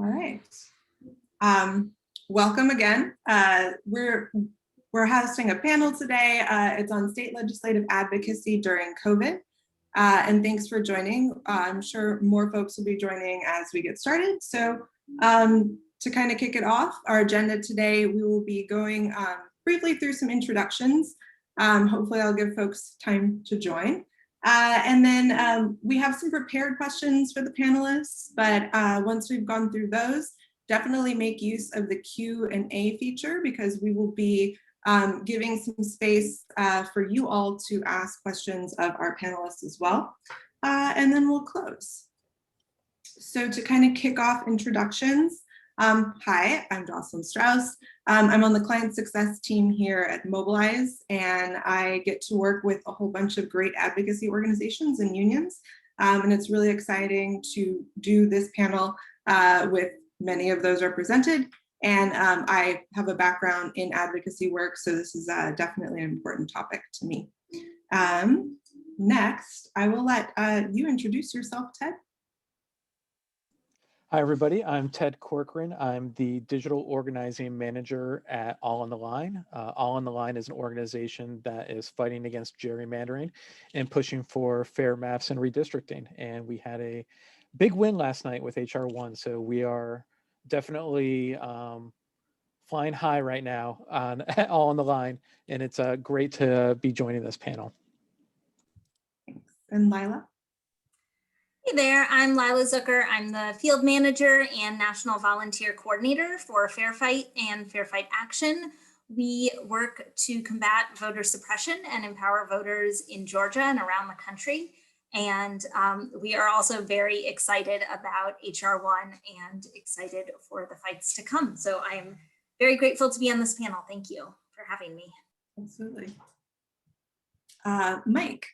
All right. Welcome again. We're hosting a panel today. It's on state legislative advocacy during COVID. And thanks for joining. I'm sure more folks will be joining as we get started. So to kind of kick it off, our agenda today, we will be going briefly through some introductions. Hopefully I'll give folks time to join. And then we have some prepared questions for the panelists, but once we've gone through those, definitely make use of the Q&A feature because we will be giving some space for you all to ask questions of our panelists as well. And then we'll close. So to kind of kick off introductions, hi, I'm Jocelyn Strauss. I'm on the client success team here at Mobilize, and I get to work with a whole bunch of great advocacy organizations and unions. And it's really exciting to do this panel with many of those represented. And I have a background in advocacy work, so this is definitely an important topic to me. Next, I will let you introduce yourself, Ted. Hi, everybody. I'm Ted Corcoran. I'm the digital organizing manager at All on the Line. All on the Line is an organization that is fighting against gerrymandering and pushing for fair maps and redistricting. And we had a big win last night with HR 1. So we are definitely flying high right now on All on the Line. And it's great to be joining this panel. Thanks. And Lila? Hey there, I'm Lila Zucker. I'm the field manager and national volunteer coordinator for Fair Fight and Fair Fight Action. We work to combat voter suppression and empower voters in Georgia and around the country. And we are also very excited about HR 1 and excited for the fights to come. So I am very grateful to be on this panel. Thank you for having me. Absolutely. Mike.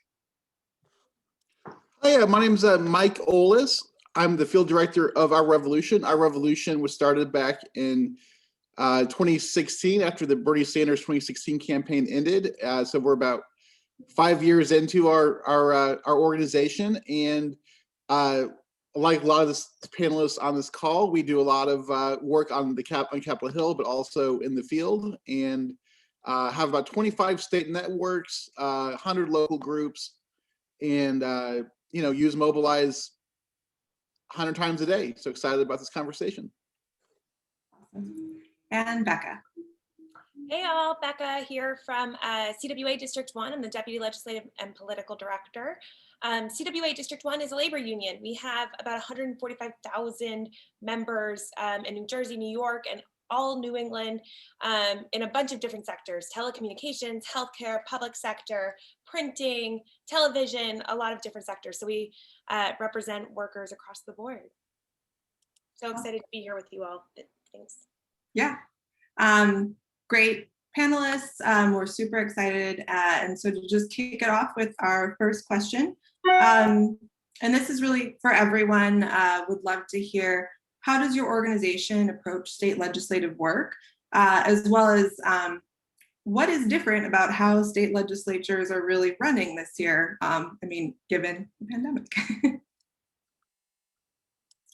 Hi, my name is Mike Oles. I'm the field director of Our Revolution. Our Revolution was started back in 2016 after the Bernie Sanders 2016 campaign ended. So we're about 5 years into our organization, and like a lot of the panelists on this call, we do a lot of work on Capitol Hill, but also in the field, and have about 25 state networks, 100 local groups, and use Mobilize 100 times a day. So excited about this conversation. And Becca. Hey all, Becca here from CWA District 1. I'm the Deputy Legislative and Political Director. CWA District 1 is a labor union. We have about 145,000 members in New Jersey, New York, and all New England in a bunch of different sectors: telecommunications, healthcare, public sector, printing, television, a lot of different sectors. So we represent workers across the board. So excited to be here with you all. Thanks. Yeah, great panelists. We're super excited. And so to just kick it off with our first question, and this is really for everyone, would love to hear, how does your organization approach state legislative work, as well as what is different about how state legislatures are really running this year? Given the pandemic.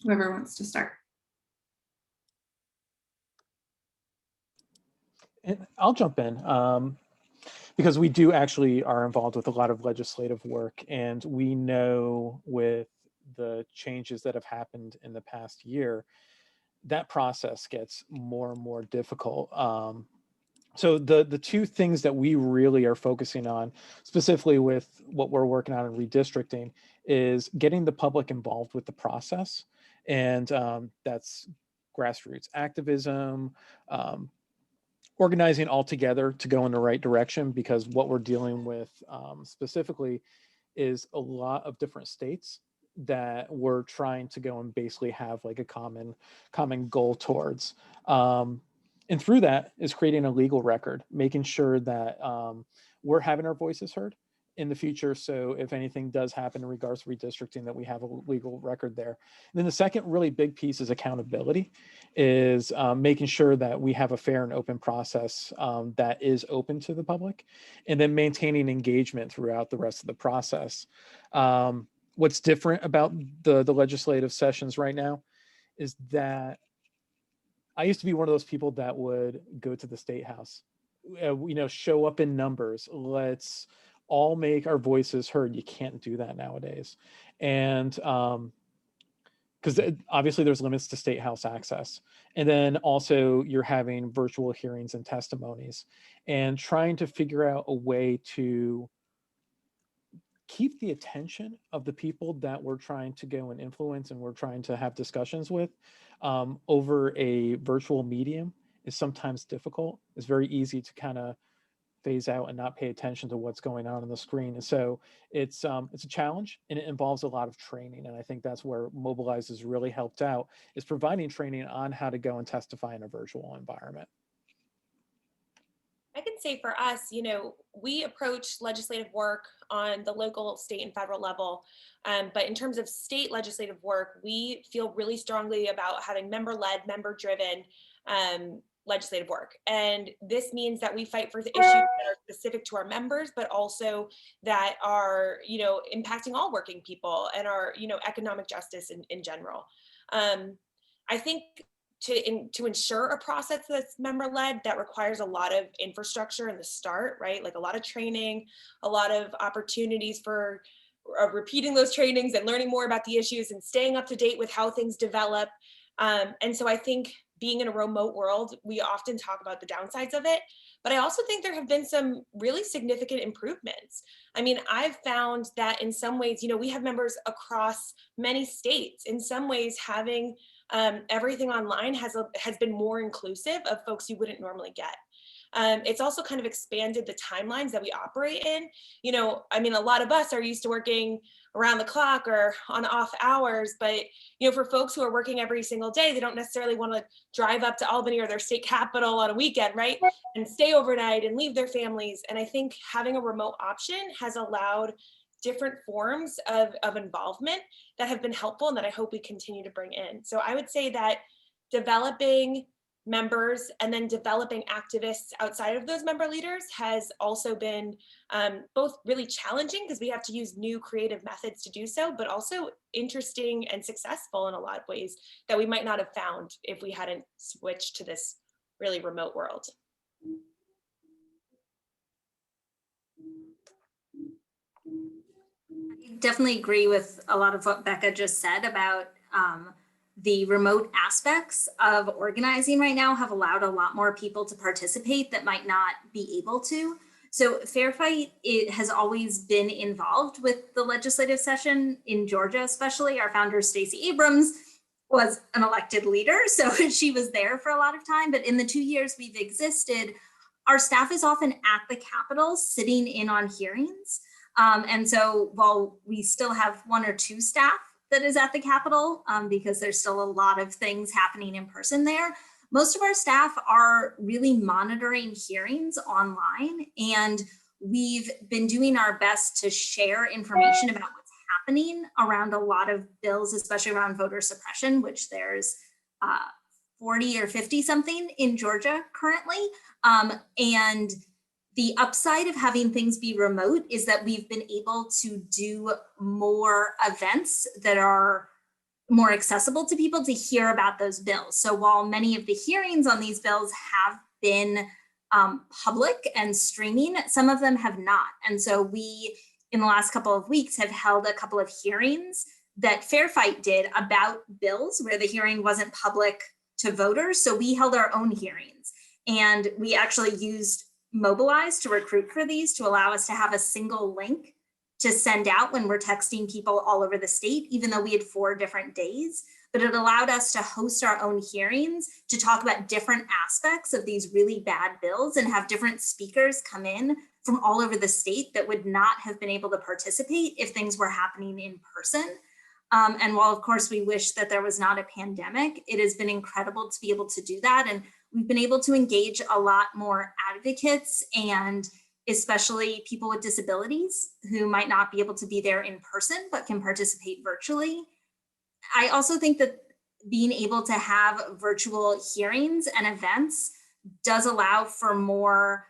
Whoever wants to start. And I'll jump in because we do actually are involved with a lot of legislative work, and we know with the changes that have happened in the past year, that process gets more and more difficult. So the two things that we really are focusing on, specifically with what we're working on in redistricting, is getting the public involved with the process. And that's grassroots activism, organizing all together to go in the right direction, because what we're dealing with specifically is a lot of different states that we're trying to go and basically have like a common goal towards. And through that is creating a legal record, making sure that we're having our voices heard in the future. So if anything does happen in regards to redistricting, that we have a legal record there. And then the second really big piece is accountability, is making sure that we have a fair and open process that is open to the public, and then maintaining engagement throughout the rest of the process. What's different about the legislative sessions right now is that I used to be one of those people that would go to the State House, show up in numbers. Let's all make our voices heard. You can't do that nowadays. And because obviously there's limits to State House access. And then also you're having virtual hearings and testimonies, and trying to figure out a way to keep the attention of the people that we're trying to go and influence and we're trying to have discussions with over a virtual medium is sometimes difficult. It's very easy to kind of phase out and not pay attention to what's going on the screen. And so it's a challenge, and it involves a lot of training. And I think that's where Mobilize has really helped out, is providing training on how to go and testify in a virtual environment. I can say for us, we approach legislative work on the local, state, and federal level. But in terms of state legislative work, we feel really strongly about having member-led, member-driven legislative work. And this means that we fight for the issues that are specific to our members, but also that are, impacting all working people and our, economic justice in general. I think to ensure a process that's member-led, that requires a lot of infrastructure in the start, right? Like a lot of training, a lot of opportunities for repeating those trainings and learning more about the issues and staying up to date with how things develop. And so I think being in a remote world, we often talk about the downsides of it, but I also think there have been some really significant improvements. I mean, I've found that in some ways, we have members across many states. In some ways, having everything online has been more inclusive of folks you wouldn't normally get. It's also kind of expanded the timelines that we operate in. A lot of us are used to working around the clock or on off hours, but for folks who are working every single day, they don't necessarily want to drive up to Albany or their state capital on a weekend, right? And stay overnight and leave their families. And I think having a remote option has allowed different forms of involvement that have been helpful and that I hope we continue to bring in. So I would say that developing members and then developing activists outside of those member leaders has also been both really challenging because we have to use new creative methods to do so, but also interesting and successful in a lot of ways that we might not have found if we hadn't switched to this really remote world. I definitely agree with a lot of what Becca just said about the remote aspects of organizing right now have allowed a lot more people to participate that might not be able to. So Fair Fight, it has always been involved with the legislative session in Georgia, especially. Our founder, Stacey Abrams, was an elected leader, so she was there for a lot of time. But in the 2 years we've existed, our staff is often at the Capitol sitting in on hearings. And so while we still have 1 or 2 staff that is at the Capitol, because there's still a lot of things happening in person there, most of our staff are really monitoring hearings online. And we've been doing our best to share information about what's happening around a lot of bills, especially around voter suppression, which there's 40 or 50 something in Georgia currently. And the upside of having things be remote is that we've been able to do more events that are more accessible to people to hear about those bills. So while many of the hearings on these bills have been public and streaming, some of them have not. And so we, in the last couple of weeks, have held a couple of hearings that Fair Fight did about bills where the hearing wasn't public to voters. So we held our own hearings, and we actually used Mobilize to recruit for these to allow us to have a single link to send out when we're texting people all over the state, even though we had 4 different days. But it allowed us to host our own hearings to talk about different aspects of these really bad bills and have different speakers come in from all over the state that would not have been able to participate if things were happening in person. And while of course we wish that there was not a pandemic, it has been incredible to be able to do that. And we've been able to engage a lot more advocates, and especially people with disabilities who might not be able to be there in person, but can participate virtually. I also think that being able to have virtual hearings and events does allow for more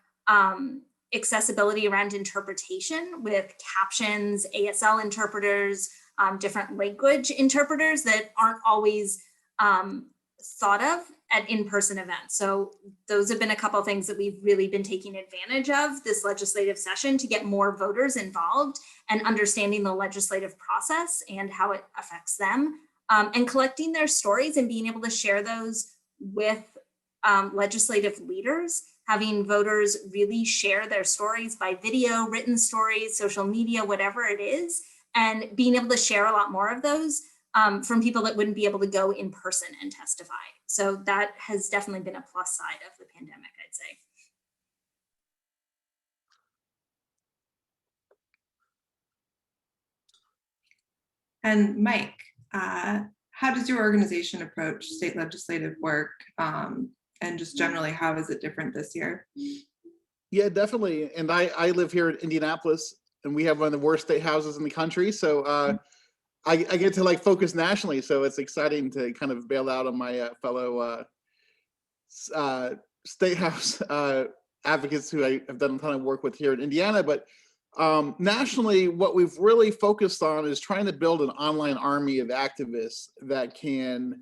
accessibility around interpretation with captions, ASL interpreters, different language interpreters that aren't always thought of at in-person events. So those have been a couple of things that we've really been taking advantage of this legislative session to get more voters involved and understanding the legislative process and how it affects them, and collecting their stories and being able to share those with legislative leaders, having voters really share their stories by video, written stories, social media, whatever it is, and being able to share a lot more of those from people that wouldn't be able to go in person and testify. So that has definitely been a plus side of the pandemic, I'd say. And Mike, how does your organization approach state legislative work? And just generally, how is it different this year? Yeah, definitely. And I live here in Indianapolis, and we have one of the worst state houses in the country. So I get to like focus nationally. So it's exciting to kind of bail out on my fellow state house advocates who I have done a ton of work with here in Indiana. But nationally, what we've really focused on is trying to build an online army of activists that can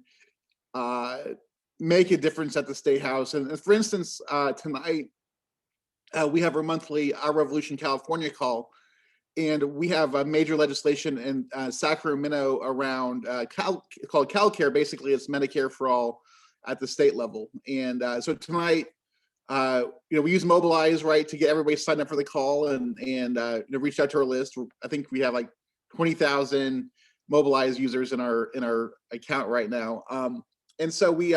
make a difference at the state house. And for instance, tonight we have our monthly Our Revolution California call, and we have a major legislation in Sacramento around called CalCare. Basically, it's Medicare for all at the state level. And so tonight, we use Mobilize, right, to get everybody signed up for the call and reach out to our list. I think we have like 20,000 Mobilize users in our account right now. And so we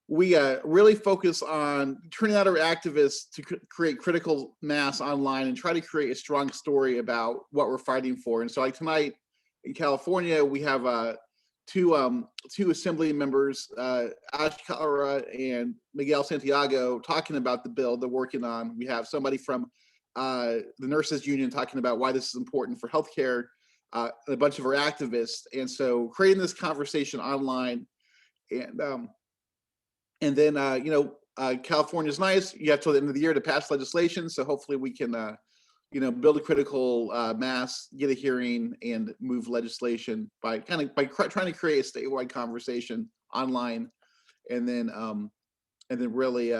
really focus on turning out our activists to create critical mass online and try to create a strong story about what we're fighting for. And so like tonight in California, we have two assembly members, Ash Kalra and Miguel Santiago, talking about the bill they're working on. We have somebody from the nurses union talking about why this is important for healthcare, and a bunch of our activists. And so creating this conversation online, and then California's nice. You have till the end of the year to pass legislation. So hopefully we can build a critical mass, get a hearing, and move legislation by trying to create a statewide conversation online, and then really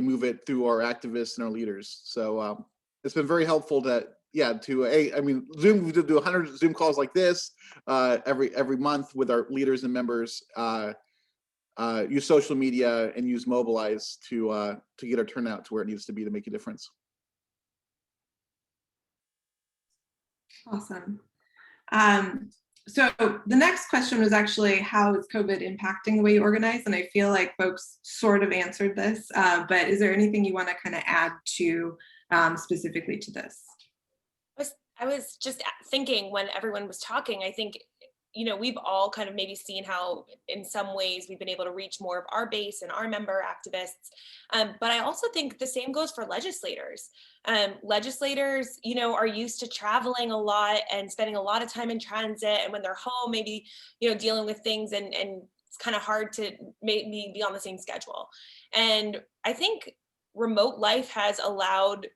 move it through our activists and our leaders. So it's been very helpful Zoom. We do 100 Zoom calls like this every month with our leaders and members. Use social media and use Mobilize to get our turnout to where it needs to be to make a difference. Awesome. So the next question was actually, how is COVID impacting the way you organize? And I feel like folks sort of answered this, but is there anything you want to kind of add to specifically to this? I was just thinking when everyone was talking, I think, we've all kind of maybe seen how in some ways we've been able to reach more of our base and our member activists. But I also think the same goes for legislators. Legislators, are used to traveling a lot and spending a lot of time in transit. And when they're home, maybe, dealing with things and it's kind of hard to maybe be on the same schedule. And I think remote life has allowed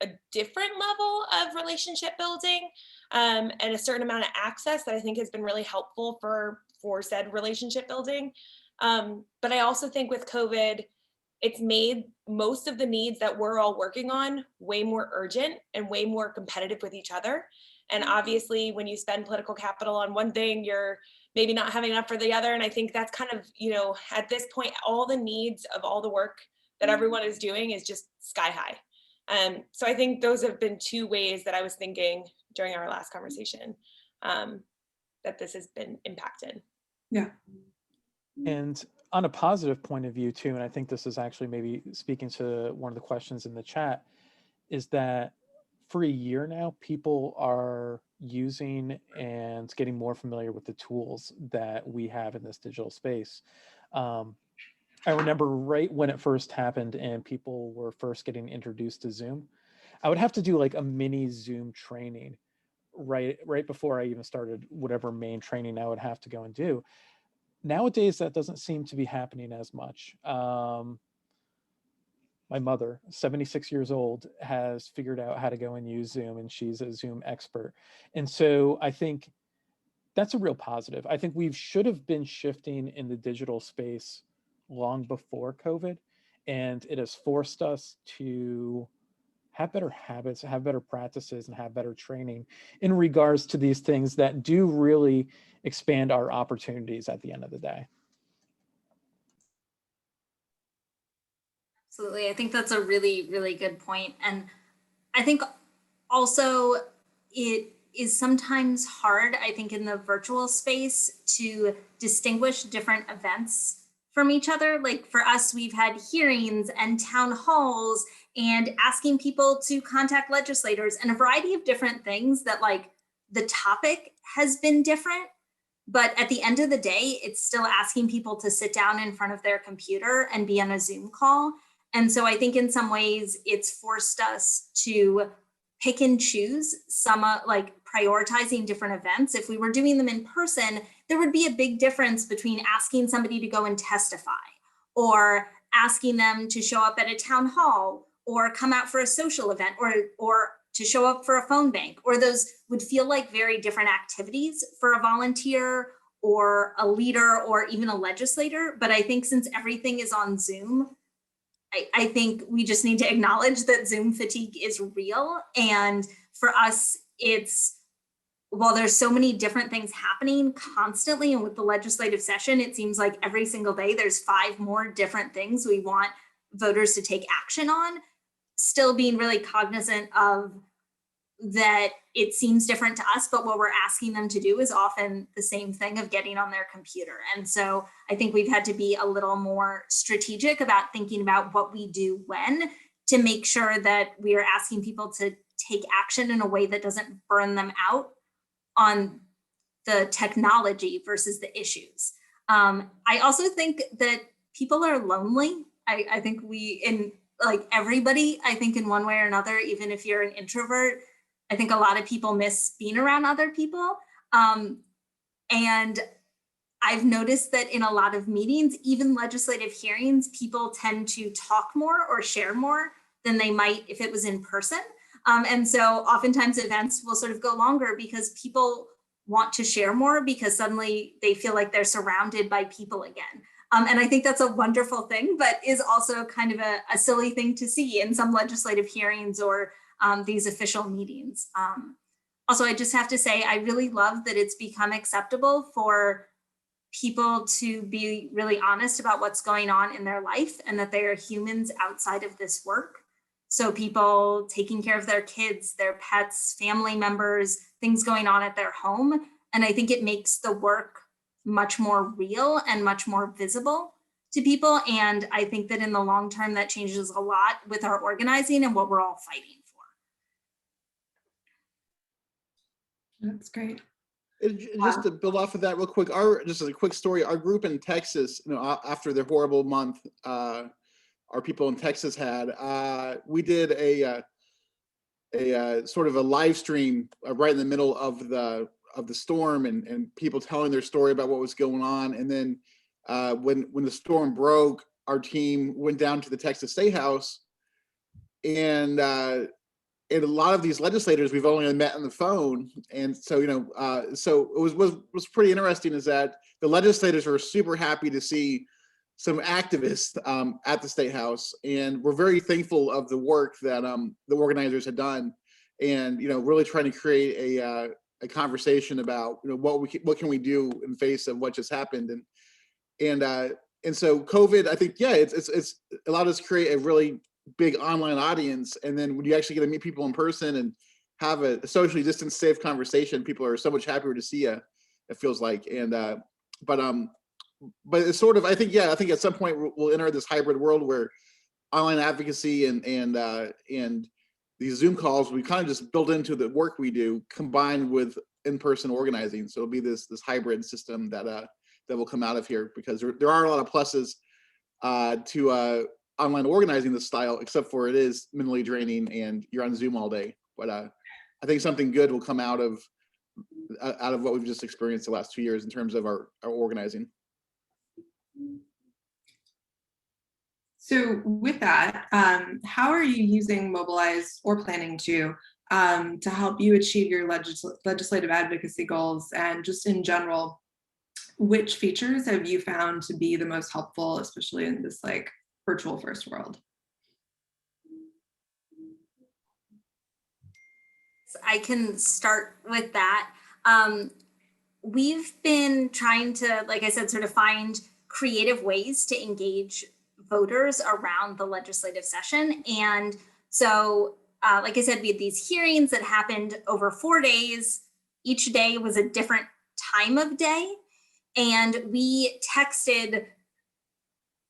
a different level of relationship building and a certain amount of access that I think has been really helpful for said relationship building. But I also think with COVID, it's made most of the needs that we're all working on way more urgent and way more competitive with each other. And obviously, when you spend political capital on one thing, you're maybe not having enough for the other. And I think that's kind of, at this point, all the needs of all the work that everyone is doing is just sky high. So I think those have been two ways that I was thinking during our last conversation that this has been impacted. Yeah. And on a positive point of view too, and I think this is actually maybe speaking to one of the questions in the chat, is that for a year now, people are using and getting more familiar with the tools that we have in this digital space. I remember right when it first happened and people were first getting introduced to Zoom, I would have to do like a mini Zoom training right before I even started whatever main training I would have to go and do. Nowadays, that doesn't seem to be happening as much. My mother, 76 years old, has figured out how to go and use Zoom, and she's a Zoom expert. And so I think that's a real positive. I think we should have been shifting in the digital space long before COVID, and it has forced us to have better habits, have better practices, and have better training in regards to these things that do really expand our opportunities at the end of the day. Absolutely. I think that's a really, really good point. And I think also it is sometimes hard, I think, in the virtual space to distinguish different events from each other. Like for us, we've had hearings and town halls and asking people to contact legislators and a variety of different things that, like, the topic has been different. But at the end of the day, it's still asking people to sit down in front of their computer and be on a Zoom call. And so I think in some ways it's forced us to pick and choose some, like prioritizing different events. If we were doing them in person, there would be a big difference between asking somebody to go and testify or asking them to show up at a town hall or come out for a social event or to show up for a phone bank, or those would feel like very different activities for a volunteer or a leader or even a legislator. But I think since everything is on Zoom, I think we just need to acknowledge that Zoom fatigue is real. And for us, it's, while there's so many different things happening constantly, and with the legislative session, it seems like every single day there's 5 more different things we want voters to take action on, still being really cognizant of that it seems different to us, but what we're asking them to do is often the same thing of getting on their computer. And so I think we've had to be a little more strategic about thinking about what we do when, to make sure that we are asking people to take action in a way that doesn't burn them out on the technology versus the issues. I also think that people are lonely. I think like everybody, I think in one way or another, even if you're an introvert, I think a lot of people miss being around other people. And I've noticed that in a lot of meetings, even legislative hearings, people tend to talk more or share more than they might if it was in person. And so oftentimes events will sort of go longer because people want to share more because suddenly they feel like they're surrounded by people again. And I think that's a wonderful thing, but is also kind of a silly thing to see in some legislative hearings or these official meetings. Also, I just have to say, I really love that it's become acceptable for people to be really honest about what's going on in their life and that they are humans outside of this work. So people taking care of their kids, their pets, family members, things going on at their home. And I think it makes the work much more real and much more visible to people. And I think that in the long term, that changes a lot with our organizing and what we're all fighting for. That's great. Just to build off of that real quick, just as a quick story, our group in Texas, after their horrible month, our people in Texas had, we did a sort of a live stream right in the middle of the storm, and people telling their story about what was going on. And then when the storm broke, our team went down to the Texas State House, and a lot of these legislators we've only met on the phone. And so, so it was pretty interesting, is that the legislators were super happy to see some activists at the State House, and we're very thankful of the work that the organizers had done, and really trying to create a conversation about what can we do in face of what just happened. And so COVID, I think, it's allowed us to create a really big online audience, and then when you actually get to meet people in person and have a socially distanced, safe conversation, people are so much happier to see you, it feels like. And but it's sort of, I think at some point we'll enter this hybrid world where online advocacy and these Zoom calls, we kind of just build into the work we do, combined with in-person organizing. So it'll be this hybrid system that will come out of here, because there are a lot of pluses to online organizing this style, except for it is mentally draining and you're on Zoom all day. But I think something good will come out of what we've just experienced the last 2 years in terms of our organizing. So with that, how are you using Mobilize or planning to to help you achieve your legislative advocacy goals? And just in general, which features have you found to be the most helpful, especially in this like virtual first world? I can start with that. We've been trying to, like I said, sort of find creative ways to engage voters around the legislative session. And so, like I said, we had these hearings that happened over 4 days. Each day was a different time of day. And we texted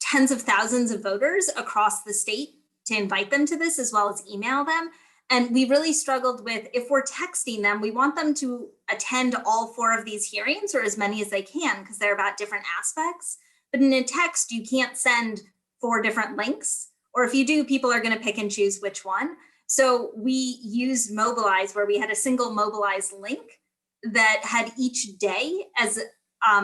tens of thousands of voters across the state to invite them to this, as well as email them. And we really struggled with, if we're texting them, we want them to attend all 4 of these hearings, or as many as they can, because they're about different aspects. But in a text, you can't send 4 different links, or if you do, people are going to pick and choose which one. So we used Mobilize, where we had a single Mobilize link that had each day as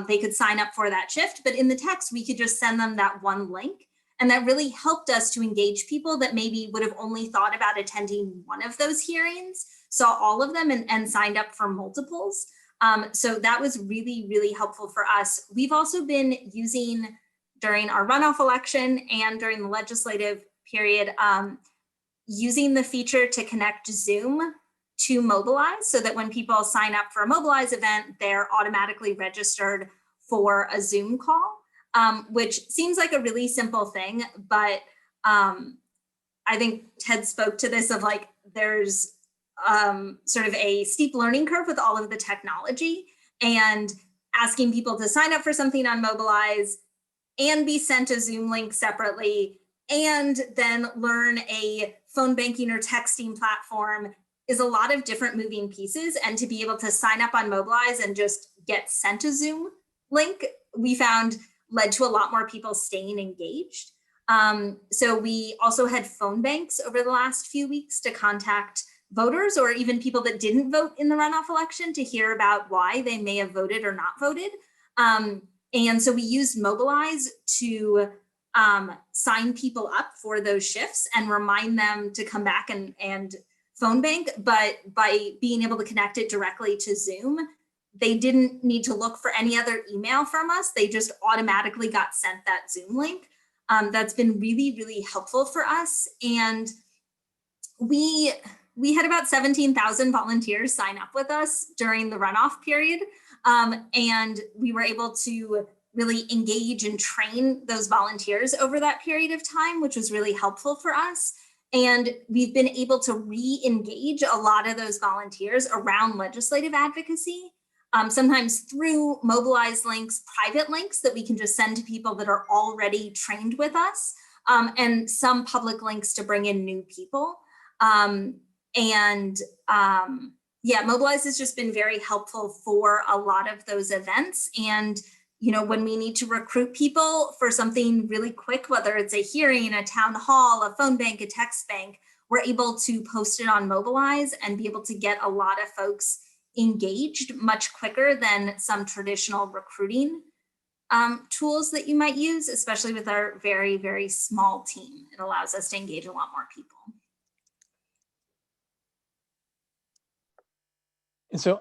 they could sign up for that shift. But in the text, we could just send them that one link. And that really helped us to engage people that maybe would have only thought about attending one of those hearings, saw all of them and signed up for multiples. So that was really, really helpful for us. We've also been using, during our runoff election and during the legislative period, using the feature to connect Zoom to Mobilize, so that when people sign up for a Mobilize event, they're automatically registered for a Zoom call. Which seems like a really simple thing, but I think Ted spoke to this of like, there's sort of a steep learning curve with all of the technology, and asking people to sign up for something on Mobilize and be sent a Zoom link separately, and then learn a phone banking or texting platform is a lot of different moving pieces. And to be able to sign up on Mobilize and just get sent a Zoom link, we found led to a lot more people staying engaged. So we also had phone banks over the last few weeks to contact voters, or even people that didn't vote in the runoff election, to hear about why they may have voted or not voted. And so we used Mobilize to sign people up for those shifts and remind them to come back and phone bank. But by being able to connect it directly to Zoom, they didn't need to look for any other email from us. They just automatically got sent that Zoom link. That's been really, really helpful for us. And we had about 17,000 volunteers sign up with us during the runoff period. And we were able to really engage and train those volunteers over that period of time, which was really helpful for us. And we've been able to re-engage a lot of those volunteers around legislative advocacy. Sometimes through Mobilize links, private links that we can just send to people that are already trained with us, and some public links to bring in new people. Yeah, Mobilize has just been very helpful for a lot of those events. And you know, when we need to recruit people for something really quick, whether it's a hearing, a town hall, a phone bank, a text bank, we're able to post it on Mobilize and be able to get a lot of folks engaged much quicker than some traditional recruiting tools that you might use, especially with our very, very small team. It allows us to engage a lot more people. And so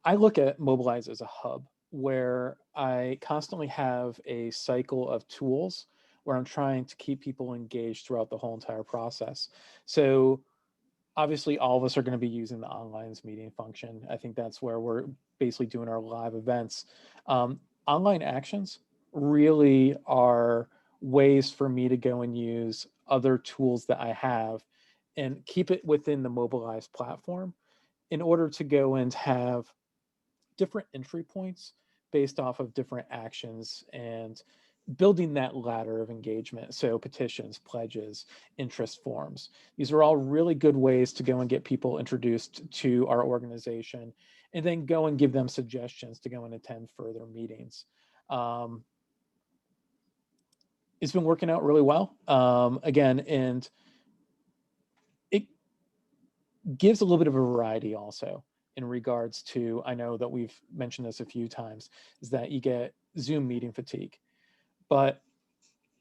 I look at Mobilize as a hub where I constantly have a cycle of tools where I'm trying to keep people engaged throughout the whole entire process. So obviously all of us are going to be using the online meeting function. I think that's where we're basically doing our live events. Online actions really are ways for me to go and use other tools that I have and keep it within the Mobilize platform in order to go and have different entry points based off of different actions and building that ladder of engagement. So petitions, pledges, interest forms. These are all really good ways to go and get people introduced to our organization and then go and give them suggestions to go and attend further meetings. It's been working out really well. Again, and it gives a little bit of a variety also in regards to, I know that we've mentioned this a few times, is that you get Zoom meeting fatigue. But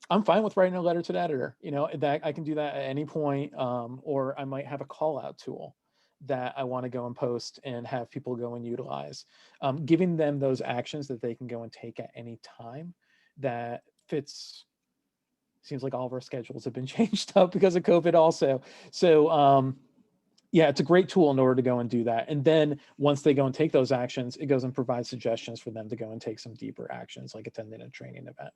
I'm fine with writing a letter to the editor. You know, that I can do that at any point, or I might have a call out tool that I want to go and post and have people go and utilize, giving them those actions that they can go and take at any time that fits. Seems like all of our schedules have been changed up because of COVID also. So yeah, it's a great tool in order to go and do that. And then once they go and take those actions, it goes and provides suggestions for them to go and take some deeper actions, like attending a training event.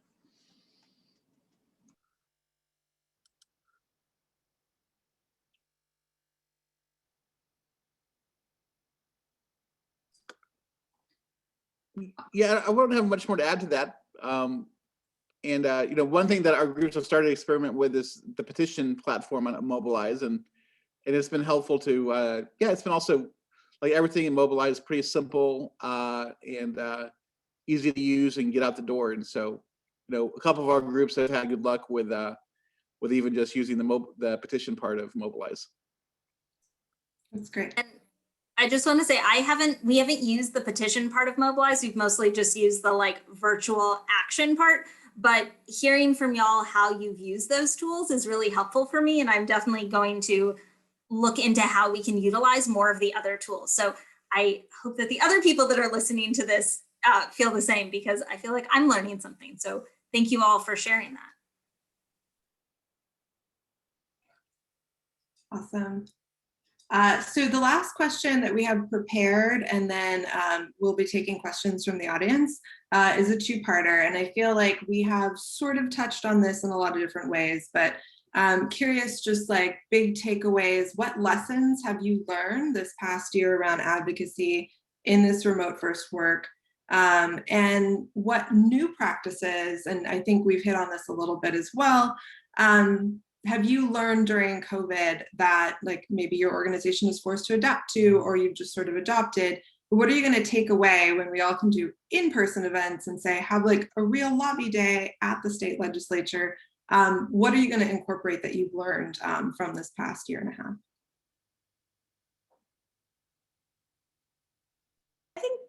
Yeah, I won't have much more to add to that. One thing that our groups have started to experiment with is the petition platform on Mobilize, and it's been helpful to, it's been also, like, everything in Mobilize is pretty simple and easy to use and get out the door. And so, a couple of our groups have had good luck with even just using the petition part of Mobilize. That's great. And I just want to say, we haven't used the petition part of Mobilize. We've mostly just used the like virtual action part, but hearing from y'all how you've used those tools is really helpful for me. And I'm definitely going to look into how we can utilize more of the other tools. So I hope that the other people that are listening to this feel the same, because I feel like I'm learning something. So thank you all for sharing that. Awesome. So the last question that we have prepared, and then we'll be taking questions from the audience, is a two-parter. And I feel like we have sort of touched on this in a lot of different ways, but curious, just like big takeaways, what lessons have you learned this past year around advocacy in this remote first work? And what new practices, and I think we've hit on this a little bit as well, have you learned during COVID that like maybe your organization is forced to adapt to, or you've just sort of adopted? What are you going to take away when we all can do in-person events and say, have like a real lobby day at the state legislature? What are you going to incorporate that you've learned from this past year and a half? I think,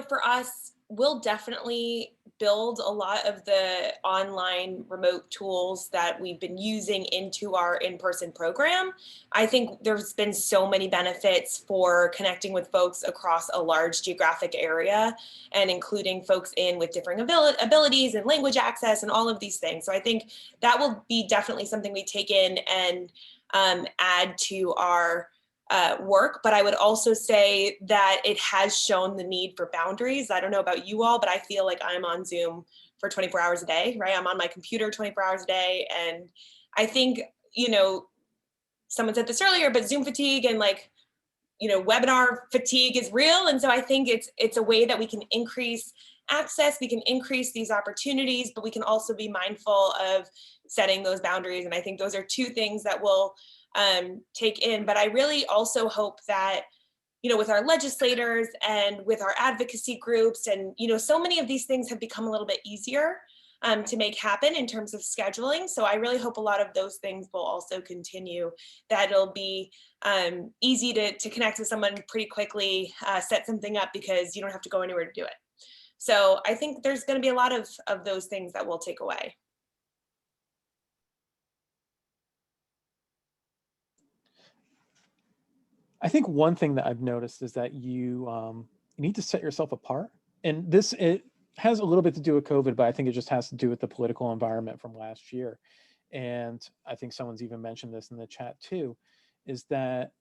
for us, we'll definitely build a lot of the online remote tools that we've been using into our in-person program. I think there's been so many benefits for connecting with folks across a large geographic area, and including folks in with differing abilities and language access and all of these things. So I think that will be definitely something we take in and add to our work. But I would also say that it has shown the need for boundaries. I don't know about you all, but I feel like I'm on Zoom for 24 hours a day, right? I'm on my computer 24 hours a day. And I think, someone said this earlier, but Zoom fatigue and webinar fatigue is real. And so I think it's a way that we can increase access, we can increase these opportunities, but we can also be mindful of setting those boundaries. And I think those are two things that we'll take in. But I really also hope that, with our legislators and with our advocacy groups, and, so many of these things have become a little bit easier to make happen in terms of scheduling. So I really hope a lot of those things will also continue, that it'll be easy to connect with someone pretty quickly, set something up because you don't have to go anywhere to do it. So I think there's going to be a lot of those things that we'll take away. I think one thing that I've noticed is that you need to set yourself apart. And it has a little bit to do with COVID, but I think it just has to do with the political environment from last year. And I think someone's even mentioned this in the chat too, is that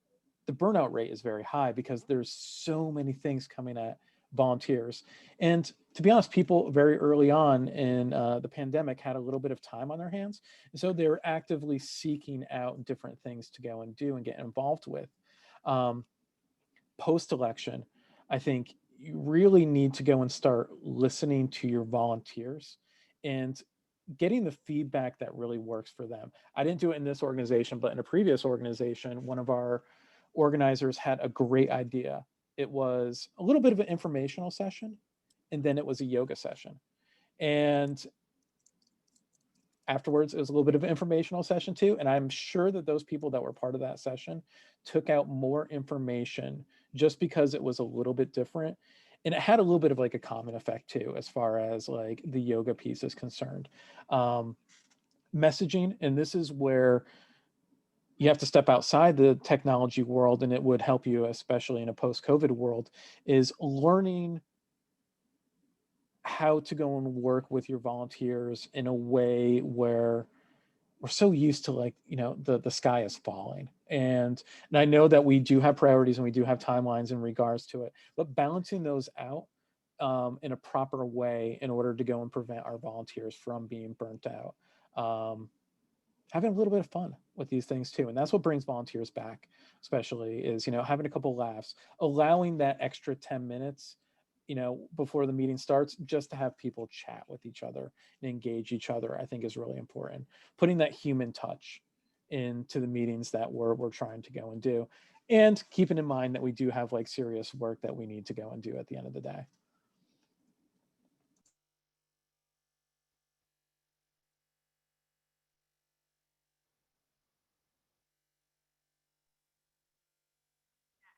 the burnout rate is very high because there's so many things coming at volunteers. And to be honest, people very early on in the pandemic had a little bit of time on their hands. And so they were actively seeking out different things to go and do and get involved with. Post-election, I think you really need to go and start listening to your volunteers and getting the feedback that really works for them. I didn't do it in this organization, but in a previous organization, one of our organizers had a great idea. It was a little bit of an informational session, and then it was a yoga session. And afterwards, it was a little bit of an informational session too. And I'm sure that those people that were part of that session took out more information just because it was a little bit different. And it had a little bit of like a common effect too, as far as like the yoga piece is concerned. messaging, and this is where you have to step outside the technology world, and it would help you, especially in a post-COVID world, is learning how to go and work with your volunteers in a way where we're so used to, like, you know, the sky is falling. And I know that we do have priorities and we do have timelines in regards to it, but balancing those out in a proper way in order to go and prevent our volunteers from being burnt out. Having a little bit of fun with these things too. And that's what brings volunteers back, especially, is, you know, having a couple laughs, allowing that extra 10 minutes, you know, before the meeting starts, just to have people chat with each other and engage each other, I think is really important. Putting that human touch into the meetings that we're trying to go and do. And keeping in mind that we do have like serious work that we need to go and do at the end of the day.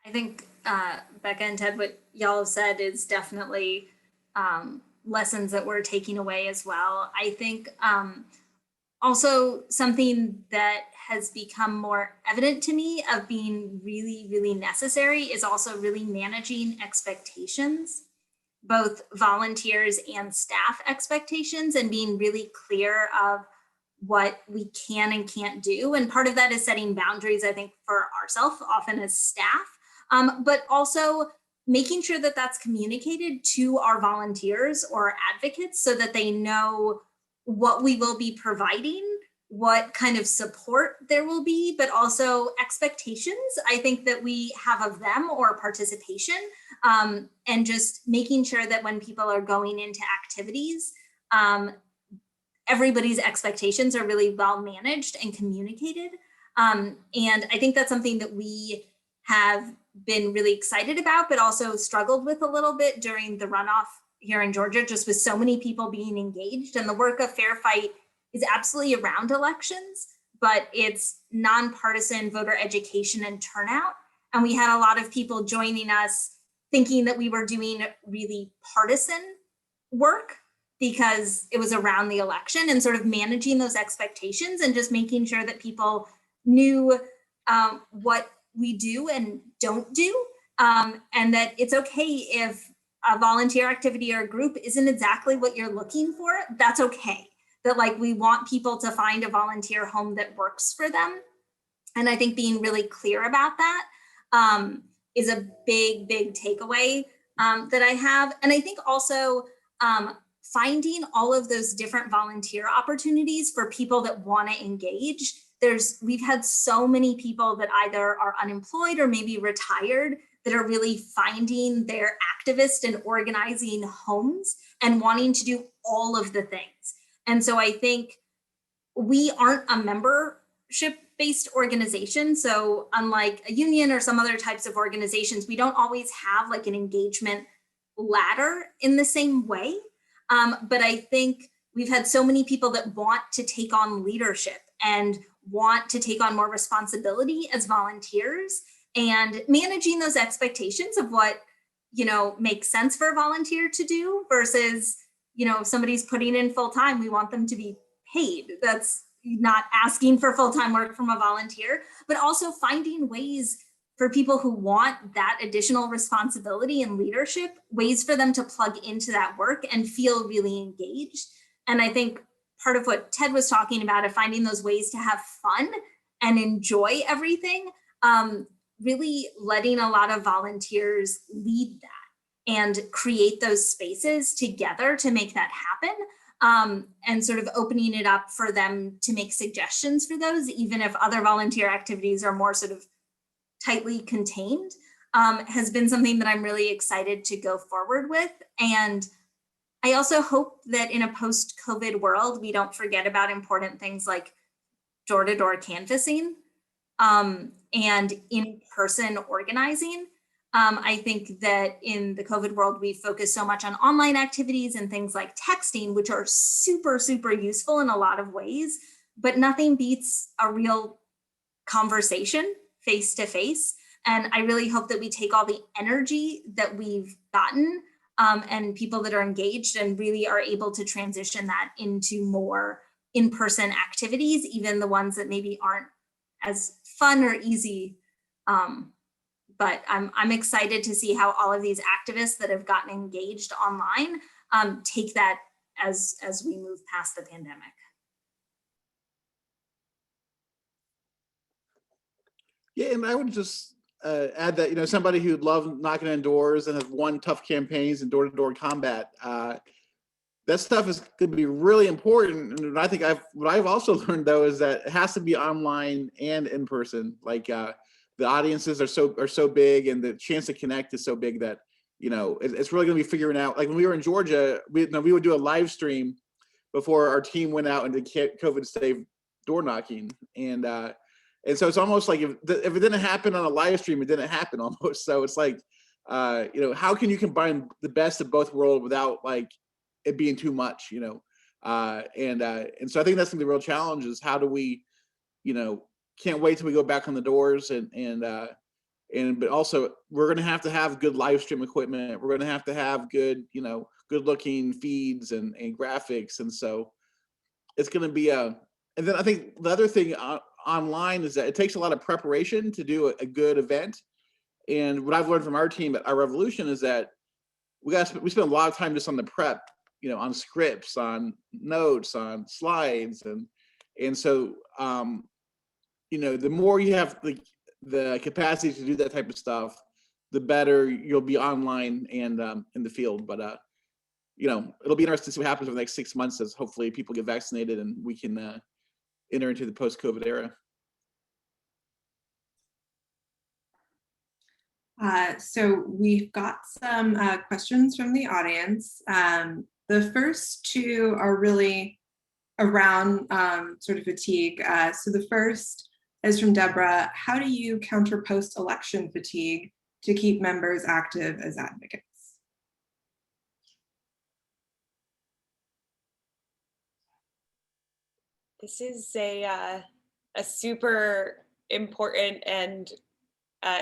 I think Becca and Ted, what y'all have said is definitely lessons that we're taking away as well. I think also something that has become more evident to me of being really, really necessary is also really managing expectations, both volunteers and staff expectations, and being really clear of what we can and can't do. And part of that is setting boundaries, I think, for ourselves, often as staff, but also making sure that that's communicated to our volunteers or advocates so that they know what we will be providing, what kind of support there will be, but also expectations, I think, that we have of them or participation, and just making sure that when people are going into activities, everybody's expectations are really well managed and communicated. And I think that's something that we have been really excited about, but also struggled with a little bit during the runoff here in Georgia, just with so many people being engaged. And the work of Fair Fight is absolutely around elections, but it's nonpartisan voter education and turnout. And we had a lot of people joining us thinking that we were doing really partisan work because it was around the election, and sort of managing those expectations and just making sure that people knew what we do and don't do, and that it's okay if a volunteer activity or a group isn't exactly what you're looking for. That's okay. That, like, we want people to find a volunteer home that works for them. And I think being really clear about that is a big, big takeaway that I have. And I think also finding all of those different volunteer opportunities for people that want to engage. We've had so many people that either are unemployed or maybe retired that are really finding their activist and organizing homes and wanting to do all of the things. And so I think we aren't a membership-based organization. So unlike a union or some other types of organizations, we don't always have like an engagement ladder in the same way. But I think we've had so many people that want to take on leadership and want to take on more responsibility as volunteers, and managing those expectations of what, you know, makes sense for a volunteer to do versus, you know, if somebody's putting in full time, we want them to be paid. That's not asking for full-time work from a volunteer, but also finding ways for people who want that additional responsibility and leadership, ways for them to plug into that work and feel really engaged. And I think part of what Ted was talking about, of finding those ways to have fun and enjoy everything, really letting a lot of volunteers lead that and create those spaces together to make that happen, and sort of opening it up for them to make suggestions for those, even if other volunteer activities are more sort of tightly contained, has been something that I'm really excited to go forward with. And I also hope that in a post-COVID world, we don't forget about important things like door-to-door canvassing and in-person organizing. I think that in the COVID world, we focus so much on online activities and things like texting, which are super, super useful in a lot of ways, but nothing beats a real conversation face-to-face. And I really hope that we take all the energy that we've gotten and people that are engaged and really are able to transition that into more in-person activities, even the ones that maybe aren't as fun or easy. But I'm excited to see how all of these activists that have gotten engaged online take that as we move past the pandemic. Yeah, and I would just add that, you know, somebody who'd love knocking on doors and have won tough campaigns and door-to-door combat, that stuff is going to be really important. And I think what I've also learned though is that it has to be online and in person. Like the audiences are so big, and the chance to connect is so big that, you know, it's really going to be figuring out. Like when we were in Georgia, we would do a live stream before our team went out and did COVID safe door knocking, and so it's almost like if it didn't happen on a live stream, it didn't happen almost. So it's like, you know, how can you combine the best of both worlds without like it being too much, you know? And so I think that's gonna be the real challenge, is how do we, you know, can't wait till we go back on the doors, but also we're gonna have to have good live stream equipment. We're gonna have to have good, you know, good looking feeds and graphics. And so it's gonna be and then I think the other thing online is that it takes a lot of preparation to do a good event. And what I've learned from our team at our Revolution is that we spend a lot of time just on the prep, you know, on scripts, on notes, on slides, and so you know, the more you have the capacity to do that type of stuff, the better you'll be online and in the field. But you know, it'll be interesting to see what happens over the next 6 months as hopefully people get vaccinated and we can enter into the post-COVID era. So we've got some questions from the audience. The first two are really around sort of fatigue. So the first is from Deborah. How do you counter post-election fatigue to keep members active as advocates? This is a super important and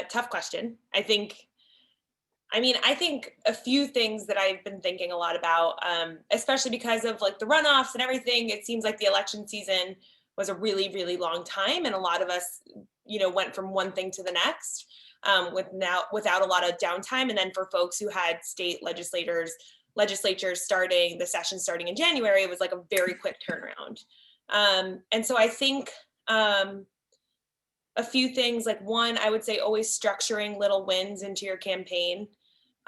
tough question. I think a few things that I've been thinking a lot about, especially because of like the runoffs and everything. It seems like the election season was a really, really long time, and a lot of us, you know, went from one thing to the next without a lot of downtime. And then for folks who had state legislatures starting, the session starting in January, it was like a very quick turnaround. And so I think a few things, like one, I would say always structuring little wins into your campaign.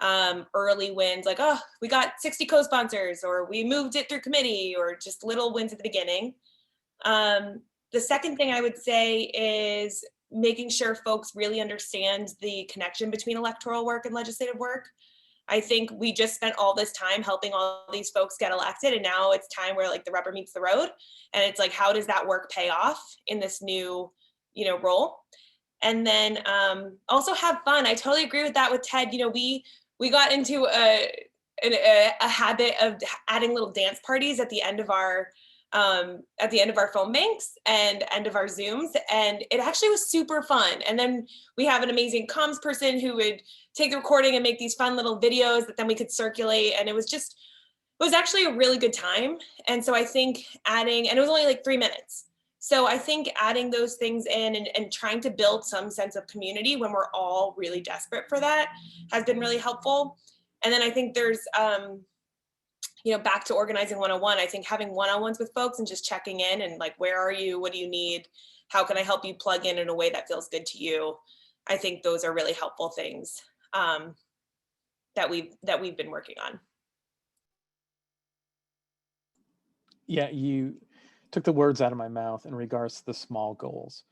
Early wins, like, oh, we got 60 co-sponsors, or we moved it through committee, or just little wins at the beginning. The second thing I would say is making sure folks really understand the connection between electoral work and legislative work. I think we just spent all this time helping all these folks get elected, and now it's time where like the rubber meets the road, and it's like, how does that work pay off in this new, you know, role? And then also have fun. I totally agree with that with Ted. You know, we got into a habit of adding little dance parties at the end of our phone banks and end of our Zooms, and it actually was super fun. And then we have an amazing comms person who would take the recording and make these fun little videos that then we could circulate, and it was actually a really good time. And so I think and it was only like 3 minutes. So I think adding those things in and trying to build some sense of community when we're all really desperate for that has been really helpful. And then I think there's, you know, back to organizing 101, I think having one-on-ones with folks and just checking in and like, where are you? What do you need? How can I help you plug in a way that feels good to you? I think those are really helpful things that we've been working on. Yeah, you took the words out of my mouth in regards to the small goals.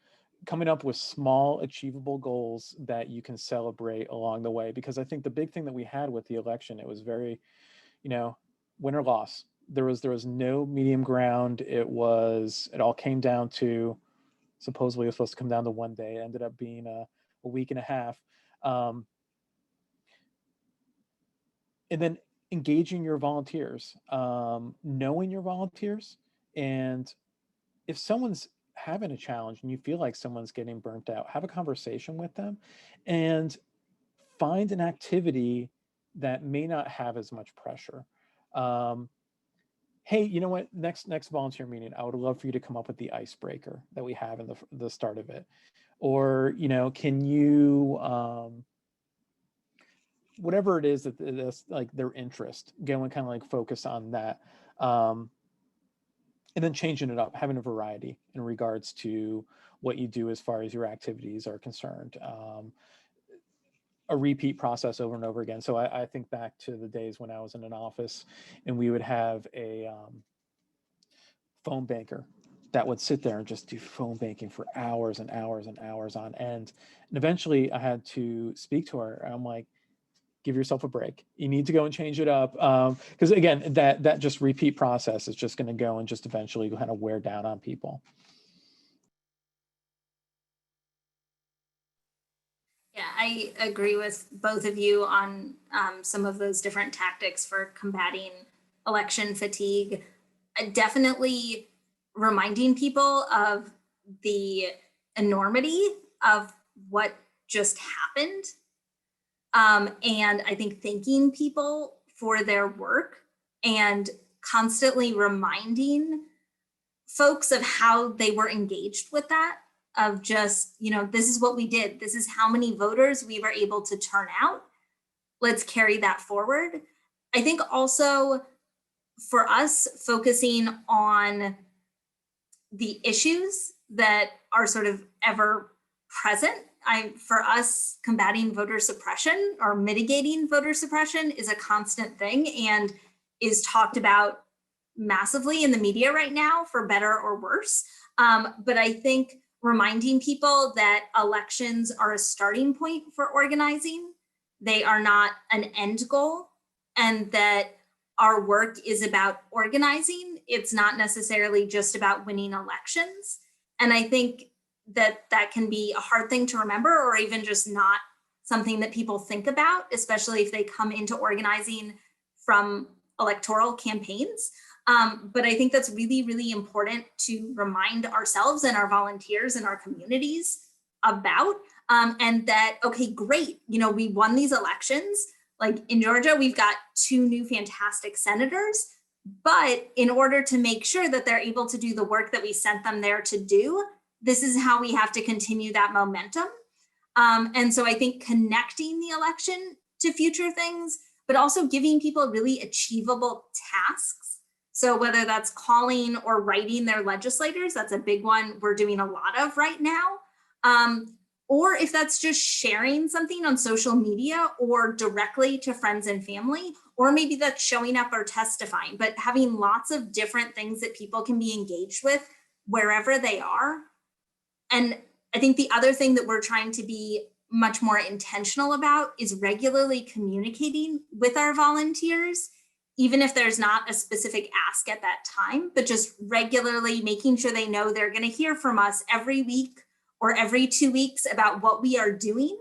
Coming up with small, achievable goals that you can celebrate along the way. Because I think the big thing that we had with the election, it was very, you know, win or loss. There was no medium ground. It all came down to, supposedly it was supposed to come down to one day. It ended up being a week and a half. And then engaging your volunteers, knowing your volunteers. And if someone's having a challenge and you feel like someone's getting burnt out, have a conversation with them and find an activity that may not have as much pressure. hey, you know what, next volunteer meeting, I would love for you to come up with the icebreaker that we have in the start of it. Or, you know, can you, whatever it is that's like their interest, go and kind of like focus on that. And then changing it up, having a variety in regards to what you do as far as your activities are concerned. A repeat process over and over again. So I think back to the days when I was in an office and we would have a phone banker that would sit there and just do phone banking for hours and hours and hours on end. And eventually I had to speak to her. I'm like, give yourself a break. You need to go and change it up. Because again, that just repeat process is just going to go and just eventually kind of wear down on people. Yeah, I agree with both of you on some of those different tactics for combating election fatigue. Definitely reminding people of the enormity of what just happened. And I think thanking people for their work and constantly reminding folks of how they were engaged with that, of just, you know, this is what we did. This is how many voters we were able to turn out. Let's carry that forward. I think also for us, focusing on the issues that are sort of ever present. For us, combating voter suppression or mitigating voter suppression is a constant thing and is talked about massively in the media right now, for better or worse. But I think reminding people that elections are a starting point for organizing. They are not an end goal, and that our work is about organizing. It's not necessarily just about winning elections. And I think that that can be a hard thing to remember, or even just not something that people think about, especially if they come into organizing from electoral campaigns. But I think that's really, really important to remind ourselves and our volunteers and our communities about, and that, okay, great, you know, we won these elections. Like in Georgia, we've got 2 new fantastic senators, but in order to make sure that they're able to do the work that we sent them there to do, this is how we have to continue that momentum. And so I think connecting the election to future things, but also giving people really achievable tasks. So whether that's calling or writing their legislators, that's a big one we're doing a lot of right now. Or if that's just sharing something on social media or directly to friends and family, or maybe that's showing up or testifying, but having lots of different things that people can be engaged with wherever they are. And I think the other thing that we're trying to be much more intentional about is regularly communicating with our volunteers, even if there's not a specific ask at that time, but just regularly making sure they know they're going to hear from us every week or every 2 weeks about what we are doing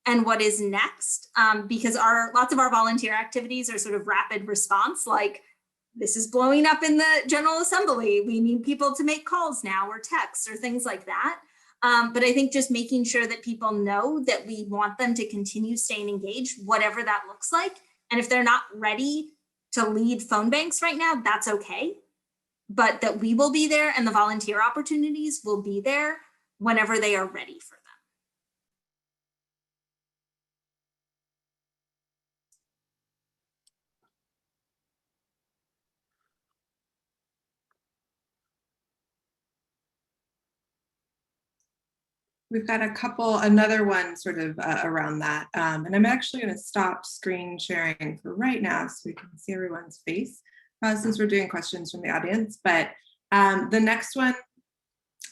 and what is next. Because lots of our volunteer activities are sort of rapid response, like this is blowing up in the General Assembly. We need people to make calls now, or texts or things like that. But I think just making sure that people know that we want them to continue staying engaged, whatever that looks like. And if they're not ready to lead phone banks right now, that's okay. But that we will be there and the volunteer opportunities will be there whenever they are ready for them. We've got another one sort of around that. And I'm actually going to stop screen sharing for right now so we can see everyone's face since we're doing questions from the audience. But the next one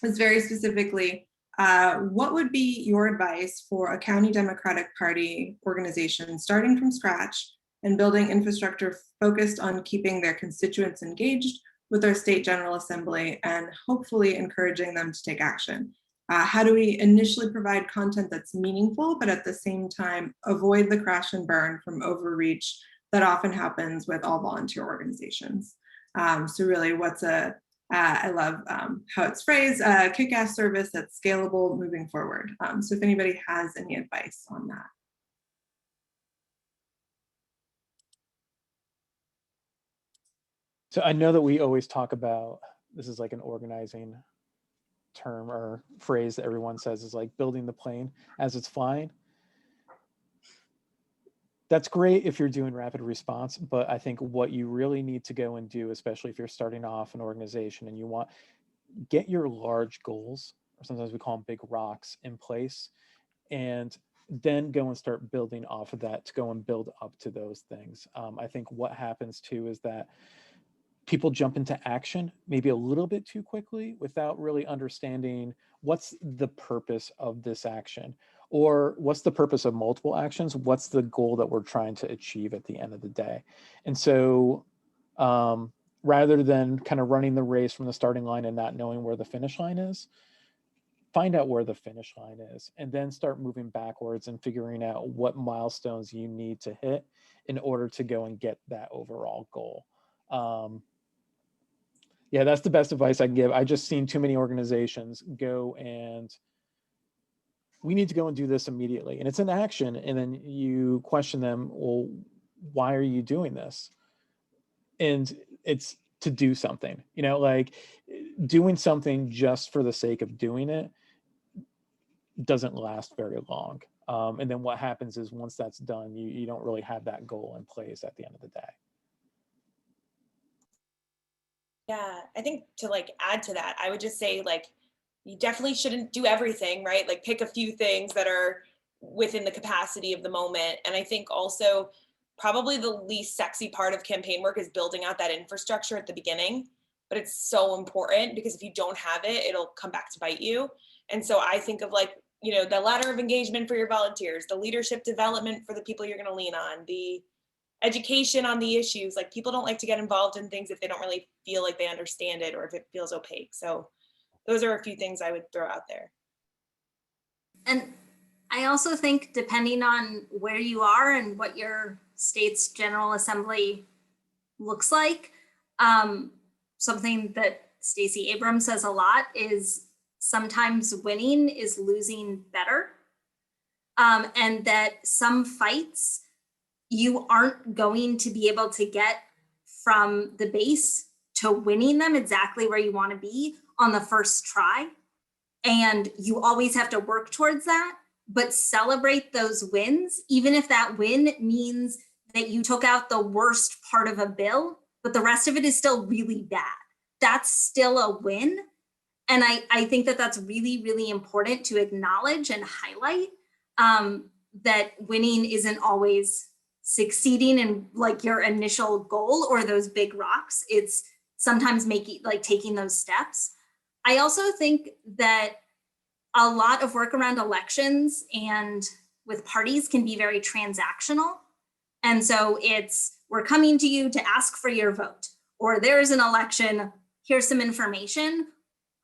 is very specifically, what would be your advice for a county Democratic Party organization starting from scratch and building infrastructure focused on keeping their constituents engaged with our state General Assembly and hopefully encouraging them to take action? How do we initially provide content that's meaningful, but at the same time, avoid the crash and burn from overreach that often happens with all volunteer organizations? So really I love how it's phrased, a kick-ass service that's scalable moving forward. So if anybody has any advice on that. So I know that we always talk about, this is like an organizing term or phrase that everyone says is like building the plane as it's flying. That's great if you're doing rapid response, but I think what you really need to go and do, especially if you're starting off an organization and you want, get your large goals, or sometimes we call them big rocks, in place, and then go and start building off of that to go and build up to those things. I think what happens too is that people jump into action maybe a little bit too quickly without really understanding what's the purpose of this action, or what's the purpose of multiple actions, what's the goal that we're trying to achieve at the end of the day. And so rather than kind of running the race from the starting line and not knowing where the finish line is, find out where the finish line is and then start moving backwards and figuring out what milestones you need to hit in order to go and get that overall goal. Yeah, that's the best advice I can give. I just seen too many organizations go and we need to go and do this immediately. And it's an action. And then you question them, well, why are you doing this? And it's to do something, you know, like doing something just for the sake of doing it doesn't last very long. And then what happens is once that's done, you don't really have that goal in place at the end of the day. Yeah, I think to like add to that, I would just say like, you definitely shouldn't do everything, right? Like pick a few things that are within the capacity of the moment. And I think also probably the least sexy part of campaign work is building out that infrastructure at the beginning. But it's so important because if you don't have it, it'll come back to bite you. And so I think of like, you know, the ladder of engagement for your volunteers, the leadership development for the people you're going to lean on, the education on the issues. Like people don't like to get involved in things if they don't really feel like they understand it or if it feels opaque. So those are a few things I would throw out there. And I also think depending on where you are and what your state's General Assembly looks like, something that Stacey Abrams says a lot is sometimes winning is losing better. And that some fights you aren't going to be able to get from the base to winning them exactly where you want to be on the first try. And you always have to work towards that, but celebrate those wins, even if that win means that you took out the worst part of a bill, but the rest of it is still really bad. That's still a win. And I think that that's really, really important to acknowledge and highlight, that winning isn't always succeeding in like your initial goal or those big rocks. It's sometimes taking those steps. I also think that a lot of work around elections and with parties can be very transactional. And so we're coming to you to ask for your vote, or there's an election, here's some information,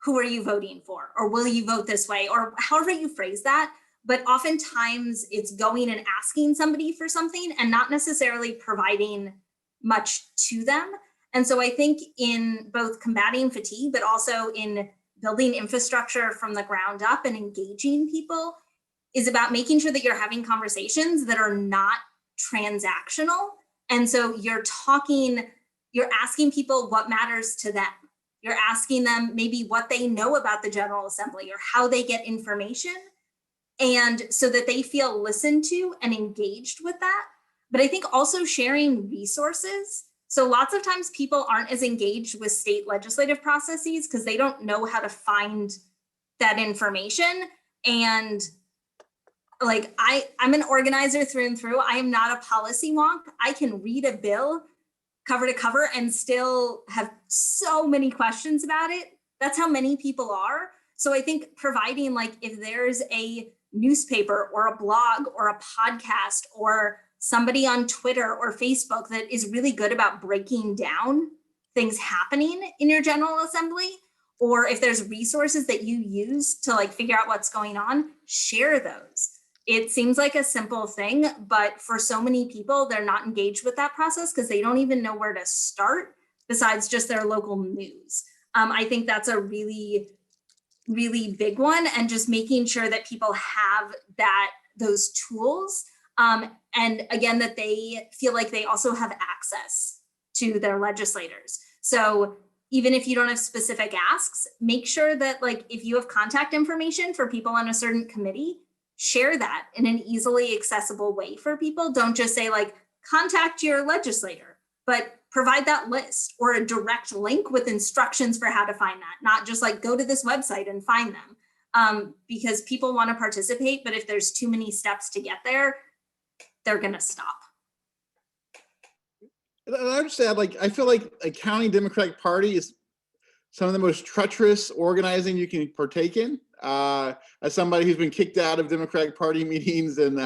who are you voting for? Or will you vote this way? Or however you phrase that. But oftentimes it's going and asking somebody for something and not necessarily providing much to them. And so I think in both combating fatigue, but also in building infrastructure from the ground up and engaging people is about making sure that you're having conversations that are not transactional. And so you're asking people what matters to them. You're asking them maybe what they know about the General Assembly or how they get information. And so that they feel listened to and engaged with that. But I think also sharing resources. So lots of times people aren't as engaged with state legislative processes because they don't know how to find that information. And like I'm an organizer through and through. I am not a policy wonk. I can read a bill cover to cover and still have so many questions about it. That's how many people are. So I think providing, like, if there's a newspaper or a blog or a podcast or somebody on Twitter or Facebook that is really good about breaking down things happening in your General Assembly, or if there's resources that you use to like figure out what's going on, share those. It seems like a simple thing, but for so many people, they're not engaged with that process because they don't even know where to start besides just their local news. I think that's a really, really big one, and just making sure that people have those tools. And again, that they feel like they also have access to their legislators. So even if you don't have specific asks, make sure that like if you have contact information for people on a certain committee, share that in an easily accessible way for people. Don't just say like, contact your legislator, but provide that list or a direct link with instructions for how to find that, not just like go to this website and find them. Because people want to participate, but if there's too many steps to get there, they're going to stop. And I understand, like, I feel like a county Democratic Party is some of the most treacherous organizing you can partake in. As somebody who's been kicked out of Democratic Party meetings and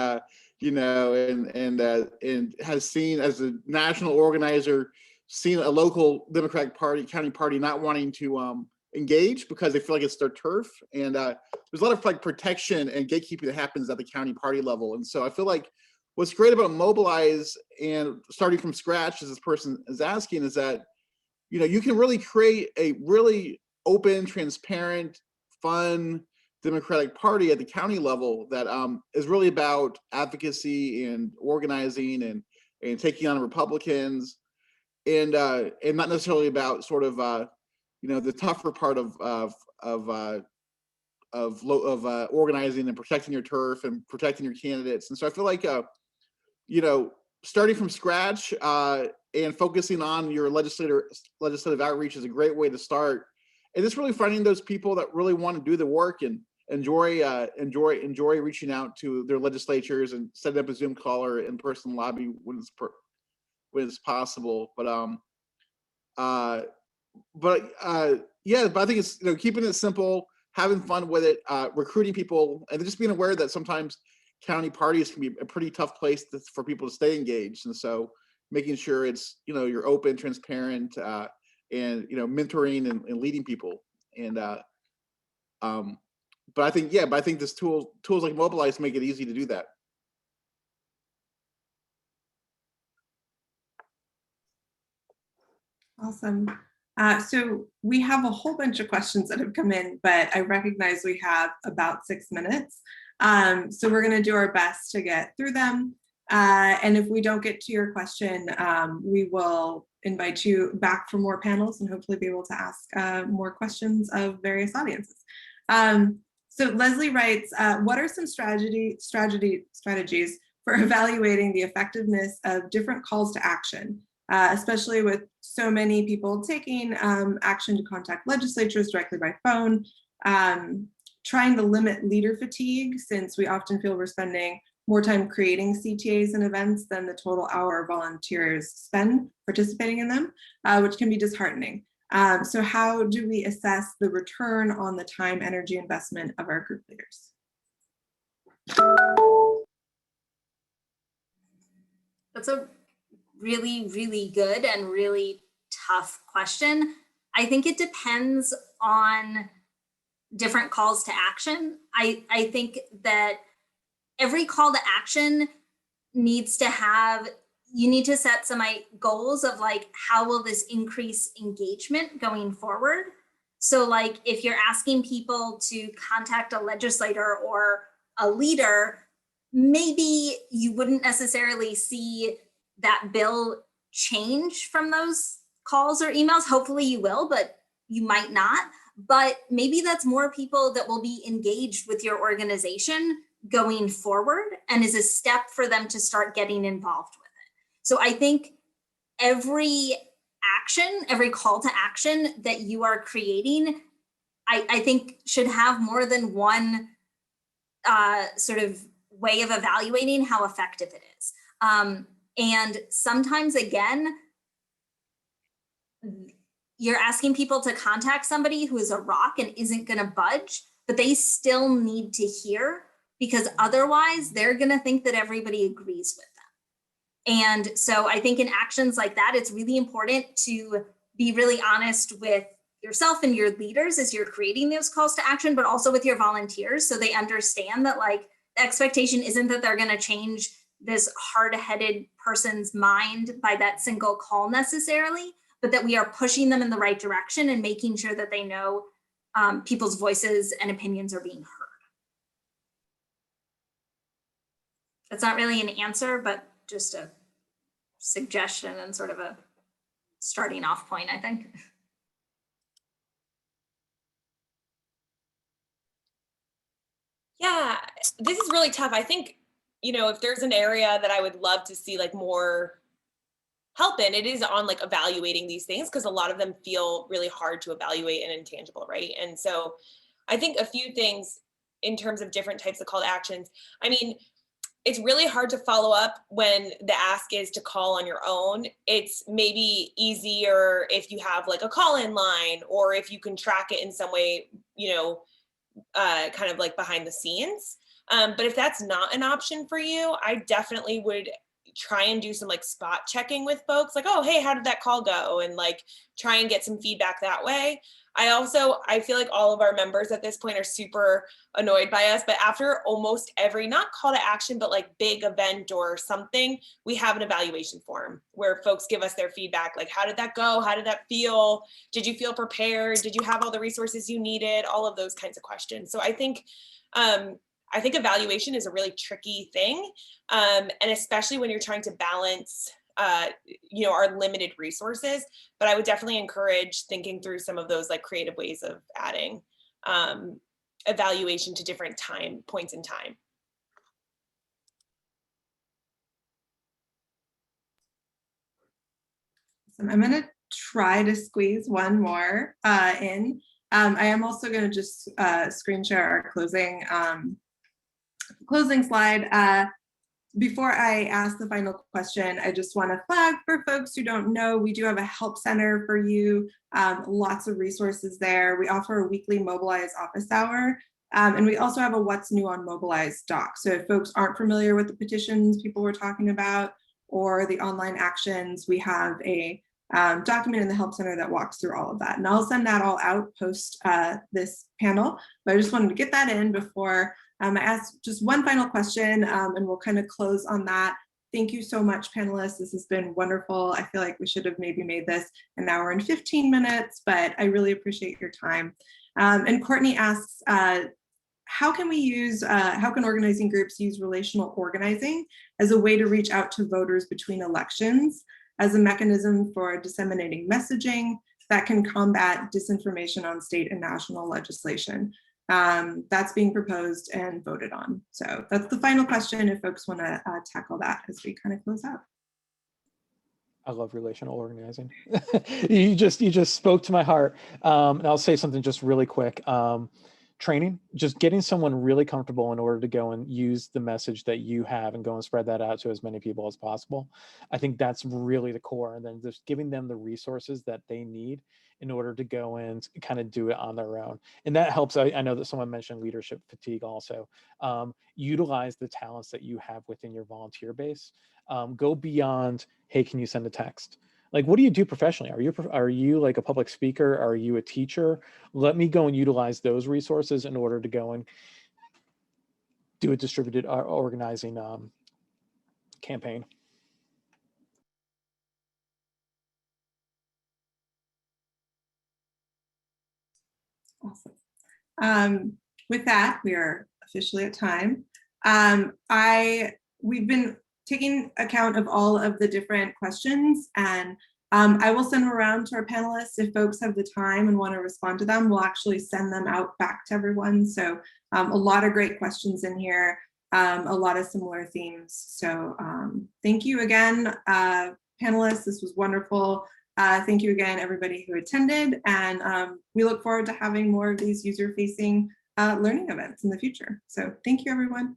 and has seen as a national organizer, seen a local Democratic Party, county party not wanting to engage because they feel like it's their turf. And there's a lot of like protection and gatekeeping that happens at the county party level. And so I feel like what's great about Mobilize and starting from scratch, as this person is asking, is that you can really create a really open, transparent, fun Democratic Party at the county level that is really about advocacy and organizing and taking on Republicans, and not necessarily about sort of the tougher part of organizing and protecting your turf and protecting your candidates. And so I feel like starting from scratch and focusing on your legislative outreach is a great way to start. And just really finding those people that really want to do the work and enjoy reaching out to their legislatures and setting up a Zoom call or in-person lobby when it's possible. But I think it's keeping it simple, having fun with it, recruiting people, and just being aware that sometimes county parties can be a pretty tough place for people to stay engaged. And so making sure it's you're open, transparent, and mentoring and leading people. And but I think this tools like Mobilize make it easy to do that. Awesome. So we have a whole bunch of questions that have come in, but I recognize we have about 6 minutes. So we're going to do our best to get through them. And if we don't get to your question, we will invite you back for more panels and hopefully be able to ask more questions of various audiences. So Leslie writes, what are some strategies for evaluating the effectiveness of different calls to action, especially with so many people taking action to contact legislatures directly by phone, trying to limit leader fatigue, since we often feel we're spending more time creating CTAs and events than the total hour volunteers spend participating in them, which can be disheartening. So how do we assess the return on the time, energy investment of our group leaders? That's a really, really good and really tough question. I think it depends on different calls to action. I think that every call to action needs to have, you need to set some goals of like, how will this increase engagement going forward? So like, if you're asking people to contact a legislator or a leader, maybe you wouldn't necessarily see that bill change from those calls or emails. Hopefully you will, but you might not. But maybe that's more people that will be engaged with your organization going forward and is a step for them to start getting involved with it. So I think every action, every call to action that you are creating, I think should have more than one sort of way of evaluating how effective it is. And sometimes, again, you're asking people to contact somebody who is a rock and isn't going to budge, but they still need to hear, because otherwise they're going to think that everybody agrees with them. And so I think in actions like that, it's really important to be really honest with yourself and your leaders as you're creating those calls to action, but also with your volunteers, so they understand that like the expectation isn't that they're going to change this hard-headed person's mind by that single call necessarily, but that we are pushing them in the right direction and making sure that they know people's voices and opinions are being heard. That's not really an answer, but just a suggestion and sort of a starting off point, I think. Yeah, this is really tough. I think, if there's an area that I would love to see like more help in, it is on like evaluating these things, because a lot of them feel really hard to evaluate and intangible, right? And so I think a few things in terms of different types of call to actions. I mean, it's really hard to follow up when the ask is to call on your own. It's maybe easier if you have like a call-in line, or if you can track it in some way, kind of like behind the scenes. But if that's not an option for you, I definitely would try and do some like spot checking with folks, like, oh, hey, how did that call go? And like try and get some feedback that way. I feel like all of our members at this point are super annoyed by us, but after almost every, not call to action, but like big event or something, we have an evaluation form where folks give us their feedback. Like, how did that go? How did that feel? Did you feel prepared? Did you have all the resources you needed? All of those kinds of questions. So I think evaluation is a really tricky thing. And especially when you're trying to balance our limited resources, but I would definitely encourage thinking through some of those like creative ways of adding evaluation to different points in time. So I'm going to try to squeeze one more in. I am also going to just screen share our closing slide. Before I ask the final question, I just want to flag for folks who don't know, we do have a help center for you, lots of resources there. We offer a weekly Mobilize office hour, and we also have a What's New on Mobilize doc. So if folks aren't familiar with the petitions people were talking about or the online actions, we have a document in the help center that walks through all of that. And I'll send that all out post this panel, but I just wanted to get that in before I asked just one final question, and we'll kind of close on that. Thank you so much, panelists. This has been wonderful. I feel like we should have maybe made this an hour and 15 minutes, but I really appreciate your time. And Courtney asks, how can organizing groups use relational organizing as a way to reach out to voters between elections as a mechanism for disseminating messaging that can combat disinformation on state and national legislation? That's being proposed and voted on. So that's the final question if folks want to tackle that as we kind of close out. I love relational organizing. you just spoke to my heart. And I'll say something just really quick. Training, just getting someone really comfortable in order to go and use the message that you have and go and spread that out to as many people as possible. I think that's really the core. And then just giving them the resources that they need in order to go and kind of do it on their own. And that helps. I know that someone mentioned leadership fatigue also. Utilize the talents that you have within your volunteer base. Go beyond, hey, can you send a text? Like, what do you do professionally? Are you like a public speaker? Are you a teacher? Let me go and utilize those resources in order to go and do a distributed organizing campaign. Awesome. With that, we are officially at time. We've been taking account of all of the different questions, and I will send them around to our panelists. If folks have the time and want to respond to them, we'll actually send them out back to everyone. So a lot of great questions in here, a lot of similar themes. So thank you again, panelists. This was wonderful. Thank you again, everybody who attended, and we look forward to having more of these user-facing learning events in the future. So thank you, everyone.